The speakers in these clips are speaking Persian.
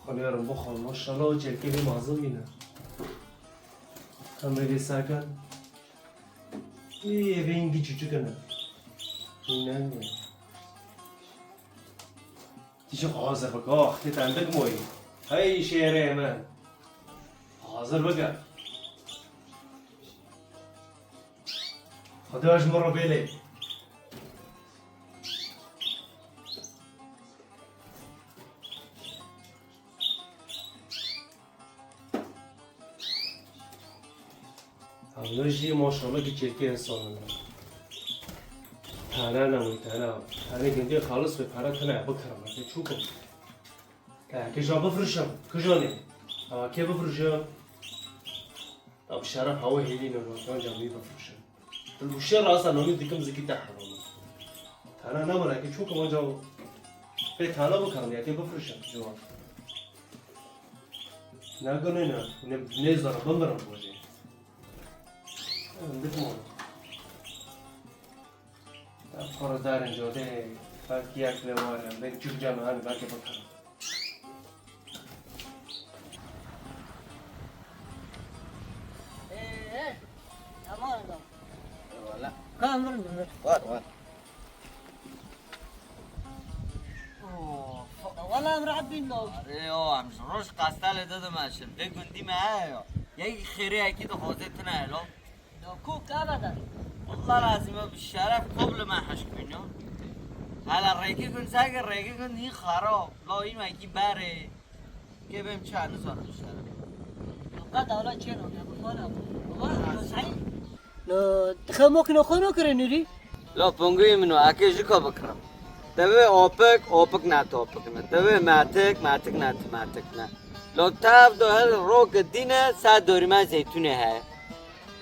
خلیارم بخور ماشاءالله جلگی بی مازم بینه هم بگی سکن ای به اینگی چوچو کنه اینه نه تیشه حاضر بگه آختی تندک موی هی شیره من حاضر بگه خداش مرو بیلی همونجی ماشاءالله که چرکی انسان تنه نمون تنه گنده خالص به پره تنه بکرم که چو کن که جا بفرشم کجا نیم که بفرشم اب شرف هوا هیلی نمون جا می بفرشم الوشه راسا نمی دیکم زکی تحرم تنه نمونه که چو کن جا به تنه بکرم یا که بفرشم جواب نگونه نه نیزدارم بمرم بوجه بتمون افکار در اینجا ده بعد یک لوارم به جوب جمعه هم بلکه بکنم والله مرعبين لو ايوه مش روش قاستال دادم عشان تقول دي معايا يا خيري اكيد خوزتنا له لو كوك ابدا والله لازم بالشرف قبل ما حشك منه هلا الريكي كن ساق الريكي كن هي خراب لا اي ما يجي باري كيف امشان نصر بالشرف لو قد ولا تشينو يا ابو فانا والله صحيح لو تخموك نخونو كرنيري لا بونغي منو اكيد كو بكرم تبي اوبك نات اوبك نا تبي ماتك نات ماتك نا لو تاف دو هل روك دينه ساعت دوری ما زيتونه ہے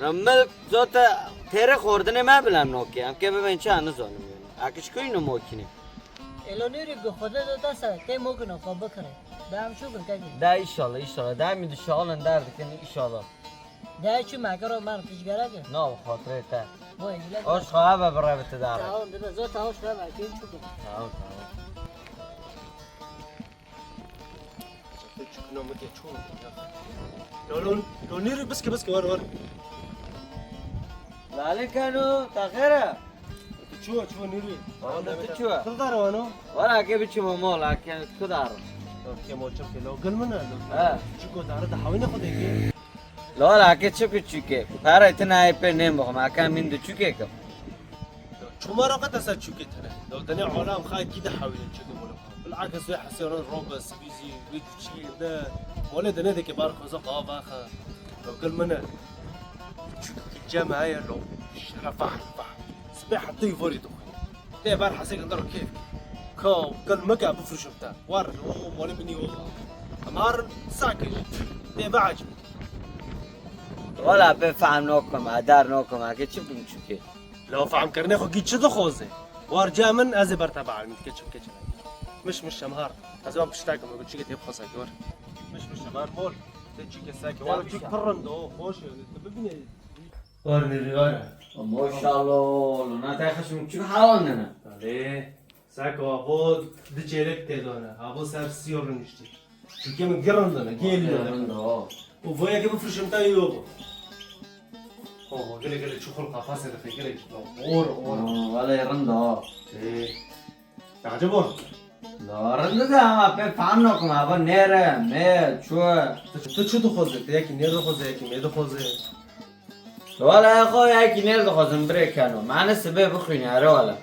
رمل زوتا تیره خوردنه ما بلم نوکی هم که ببین چه هنو زانم اکش کوی نو موکینه الونيري بخدا دو تاسا كي ممكن اخو بكره ده هم شو كاجي ده ایشالله ده میدو شغلن درد کنی ایشالله ده چو ماگرو من پیش گراگه نه خاطره تا وای لا آش خواه ببره بتداره تعاون ده زو تعاون شو بقى كين شو تمام چکنو مگه چون لو نیری بس که ور لاله کنو تاخیره چو نیری وانا تو چوه خل داره وانو وانا که بچه ممال اکن کدار که موچم که لو گل منه اه چکو داره ده حوینه خوده که لاله که چه چوکه پاره اتنا ای په نیم بخم اکن من دو چوکه کم شما را قد اصلا چوکه تره لو دنیا عالم خواهد کی ده حوینه چوکه مولا بالعكس وي حسيران روبا سبيزي ويجي ده ولد نادي كبار خزق باخا لو كل منا الجامعة هاي لو شرفح سبيح حتى يفوري دخل ده بار حسيك ندرو كيف كو كل مكا بفرش بتاع وار ولا مني والله امار ساكن ده بعجب ولا بفهم نوكم ادار نوكم اكيد چه بیم چوکه لو فهم كرني خو جيت شدو خوزه وارجا من ازي برتبع المتكتشف كتشف مش شمهار هذا بشتاق ما قلت شيء تبي خصك ور مش شمهار بول تجي كساكي ور تجيك فرندو خوش تبيني ورني ريانا ما شاء الله لونا تاخش من چوك حاوندنا عليه ساكو ابو دجيلك تدونا ابو سر سيور نشتي شو كم قرندنا قيل وفويا كيف فرشم تايو اوه قال شو خلق قفاصه في قال اور ولا يرندا ايه تعجبون لا رندا هم بفهم نوكم ابا نيره مي چو تو چه دو خوزه یکی نیر دو خوزه یکی می دو خوزه ولا اخو ياكي نير دخزن بريكانو معنا سبب بخويني اره ولا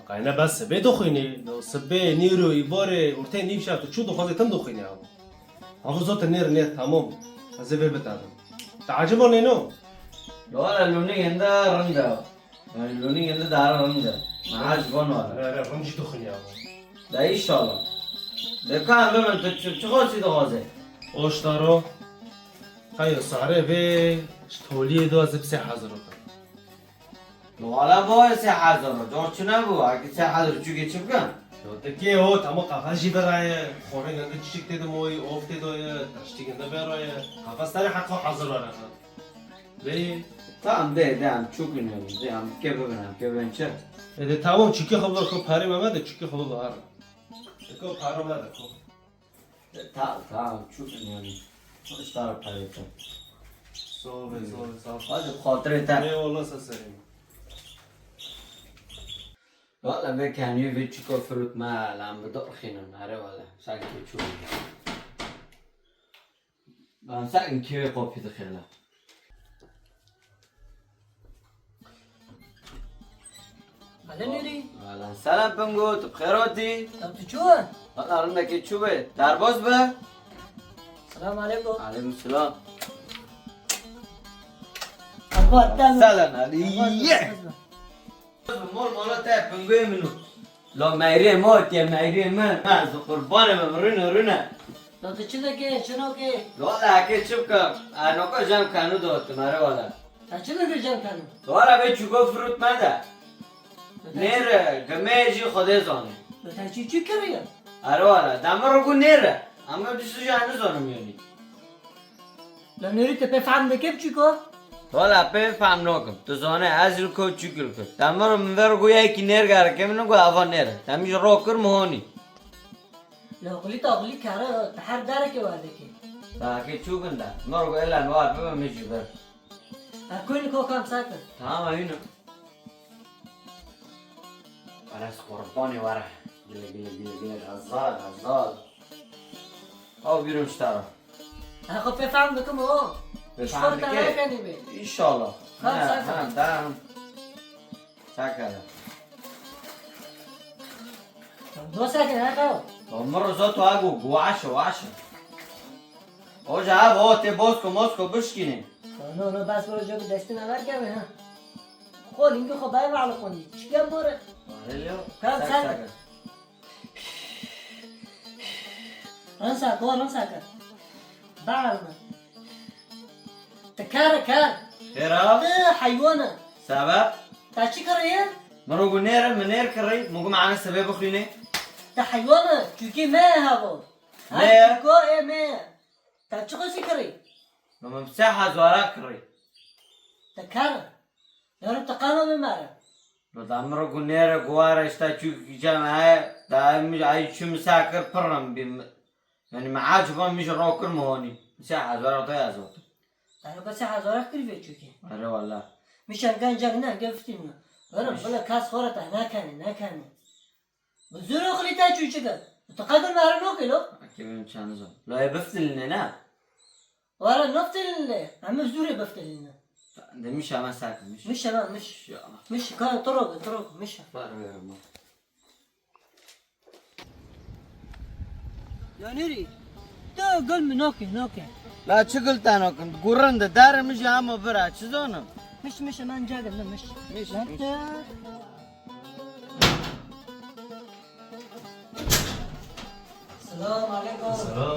قاينا بس سبه دو خوینه لو سبه نیرو ایباره ورته نیم شب تو چه دو خوزه تم دو خوینه ابو زوت نیر تمام از به بتادم تعجبون اینو ولا لوني عندها رندا يعني لوني عندها دار رندا ما عاد بون ولا رنج دو خوینه ده ان شاء الله ده كان لون چه خوشی دخزه اوشتارو خیلی سعره به تولیه دو از 3000 ولا باید 3000 دار چه نبود اگه 3000 چوگه چه بکن تکی او تمام قفاجی برای خونه گنده چیک تید موی افت دوی تشتی گنده برای قفاستر حقا حاضر برای بی tamam de هم چوگه نبود ده هم که ببینم چه ده تمام چیکی خبر کو پری محمد چیکی خبر بهار کو پرم نده کو tamam çok önemli. Çok taraf paylaştım. صافي صافي Hadi خاطرت نه والله سسرين والله بكن يبي تشوف فروت ما لام بدق خينا نهاره ولا ساكن تشوف ben ساكن كيف قوفي دخله بعدين نري والله سلام بنقول بخيراتي طب تشوف والله رنك تشوفه درباز به السلام عليكم عليكم السلام أخبار تمام سلام عليك مول مالته بنقول منو لو مايري موت يا مايري من ما قربان من رنا طب تشوف كي شنو كي والله اكيد شوفك انا كو جام كانوا دوت مره ولا تشوف كي جام كانوا والله بتشوفه فروت ماذا نير جماجي خدي زانه تشوف شو كريه اره والله دمر کو نير اما بسو جانه زانم يعني لو نريد تفهم ده كيف تشوفه والله بفهم نوكم تو زانه ازل کو چوکل کو دمر منور گویا کی نير گار كم نگو اوا نير تمیش روکر مهوني لو قلت أغلي كاره تحر دارك وهذاك باقي چوكن دا مرغو الا نوار بما مشي بر أكون كو كام ساكن تمام هنا راس قرباني ورا جل غزال او بيرون اشترى أخو بفهم بكم هو بفهم شفت بكيف؟ أنا كني ان شاء الله خلاص، ساكن. دام ساكن دو ساكن هذا مرة زوتو اقو وعشا او جاب او تي بوسكو موسكو بشكيني نو بس برو جو دستي نبر كم ها خو لينك خو باي على قندي چيكم بره كم ساكن رنسا بعلم تكار خيرا حيوانة سبب تاشي كريه مرو نير منير كري مو معنا سبب خليني تا حيوانة چوكي ما هبو ما؟ چوكو ايه ما تاشي خو سكري لما مساحة زوارا كري تكار يارو تقامة بمارا بدامرو نير غوارا اشتا چوك جمعه دائم اي شو مساكر برم بم يعني معاج بام مش روكر مهوني مساحة زوارا طيا زوت أنا بس هزارة كريفة چوكي اره والله مشان كان جاكنا قفتنا أنا بلا كاس خورته ناكاني بزور أخلي تاچو چكا تقدر مارا نوكي لو كيف كان زوت لا يبفتلنا نا ورا نفتل عم بزوري بفتلنا ده مش ما ساكن مش ما مش يا مش كان طرق مش الله يا نيري تا قل من نوكي لا شغلت انا كنت قرن ده دار مش عم برا شزونه مش ما نجاقل مش مش انت السلام عليكم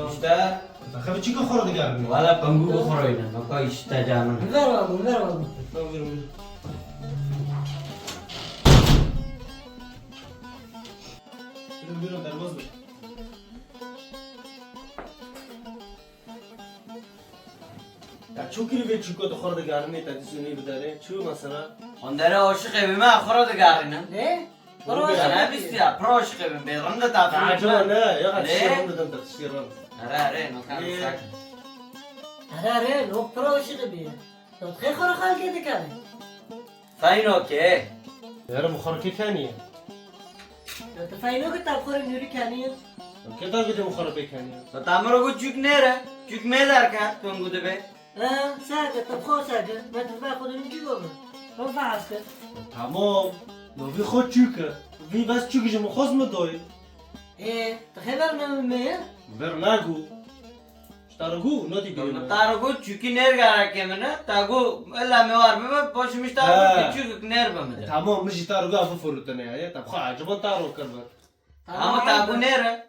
اشتا خبر چی که خورده گردی ولا بنقول بخورينا ما كاي اشتا جامن نفروا بیرون درواز بشه چون کری به چیکو تو خورده گردی تدیسونی بداره چو مثلا اندره عاشق بما خورد گارينا ليه؟ انا بيستيا بروشق بيرند تا تعجب نه یا ليه؟ شیران بدن تشیران اره نو كان ليه؟ ساكن هرا لو بروش غبيه لو تخيل خرا خالك كده كان فاين اوكي یارو مخورکی کنیه لو تفاينو كنت أبخور نيري كانية که تا بیده مخورکی کنیه فتامرو کو چوک نره چوک ميدار كان تونغو دبي ساكت تبخور ساكت ما تفاي خود نجي قومه رفع عسكر تمام لو وی خود چوکه وی بس چوکش مخواست مدوی ايه تخيل من مية بر نگو شتارگو ندی بیرون تارو کو چوکی نر گارا كمنا تاگو الا ميوار بما باش مش تارو چوک نر بمده تمام مشي تارگو افو فروتنه یا طب خا عجبان تارو کرد اما تاگو نره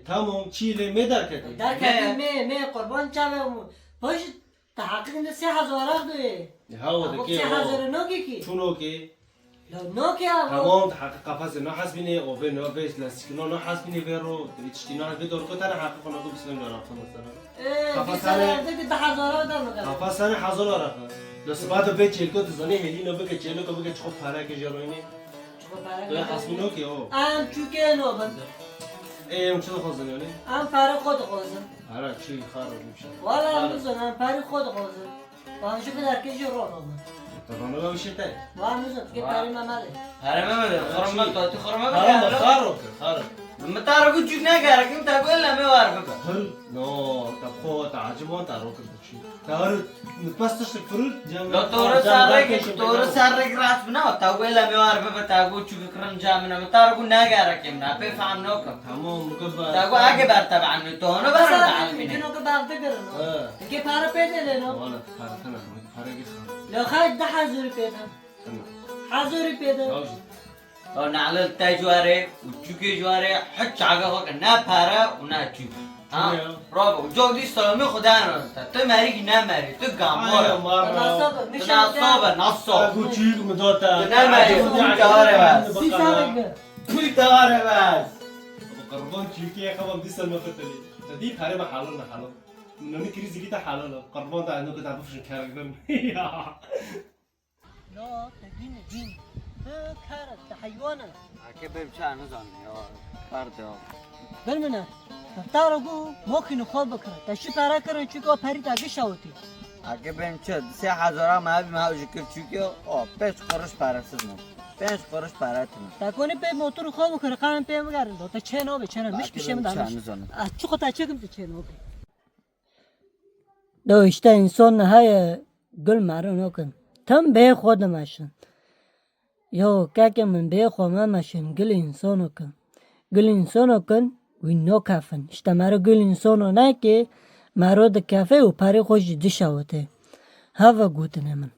تمام چیله میدار کردی دار كاتي مية قربان شابه باش تحقق إن الساحة زوارق دوي هاو أبوك دکی ساحة زور نوكي كي چونو که لو نوكي أبو تمام تحقق قفص نه حسبینه او به نه بیس لاستیکو نه حسبینه برو ایتشتینا به دور کو تر حقق کنه کو بسم الله الرحمن الرحیم ايه قفص في أنا- سنة بدك تحت زوارق دار مكان قفص نه حاضر رفت لس بعد به چیل کو تزنی هلی نه بگه چیلو کو بگه چخو پاره که جروینه تو حسبینو که او ام چوكي نو بند ايه مش خوزن يعني ام پاره خود خوزم هلا چی خراب میشه والا ام بزن ام پاره خود خوزم و هم شکل در کجی رو رو طبعا لو وش انت و هم بزن که پاره مماله هرم ما خرم ما تو خرم ما خراب خراب ما تعرفوا تشوف ناقر كم تقول لا ما يعرفك هل نو تبخو تعجبون تعرفوا كل تعرف نتبستش الفروت لو تورو سارك راس بنا تقول لا ما يعرفك تقول تشوف كرم جامنا ما تعرفوا ناقر كم نا بفهم نوكم تمام مكبر تقول آگے برتا بعمل تو هنو برام تعلمين اینو که باغ دگرنو که پاره پیده لینو وانا خارتنا خارجي خارج لو خواهد 10,000 پیده 10,000 پیده और नाले तजुआरे उच्चुके जुआरे हट चागा हो ना पारा उना चु हाँ रोब जो दी सलामी खुदा न तो मेरी की ना मेरी तो गांव हो ना सो गुचीक मदोता ना मेरी फुल तारे बस फुल तारे बस قربان چیکی خبر دیس المفتلی تدی خاره ما حالو نه حالو نمی کریزی کی تا حالو قربان تا انو کتاب فشن کردم لا تدين دين كارت تحيوانا اگه بمشان نزن یا کارده بالمنا تارگو ممكن خواب بكره تشي تارا كرن چيكو پري تاگه شاوتي اگه بمشد 3000 ما بي ما ذکر چوکیو او 5 قرش پارسız mı 5 قرش پاراتم تاكوني به موتور خواب بكره قام بهم گردن دو تا چنو به چنو مش بشه مدانش چوكو تا چكم چنو دو işte insan hay gül marun okun tam به خودمشن yo که من به خودمشن گل انسان okun گل انسان okun وی نو کافن işte مرا گل انسان نه که مرا د کافه و پری خوش دشاوته هوا گوتنه من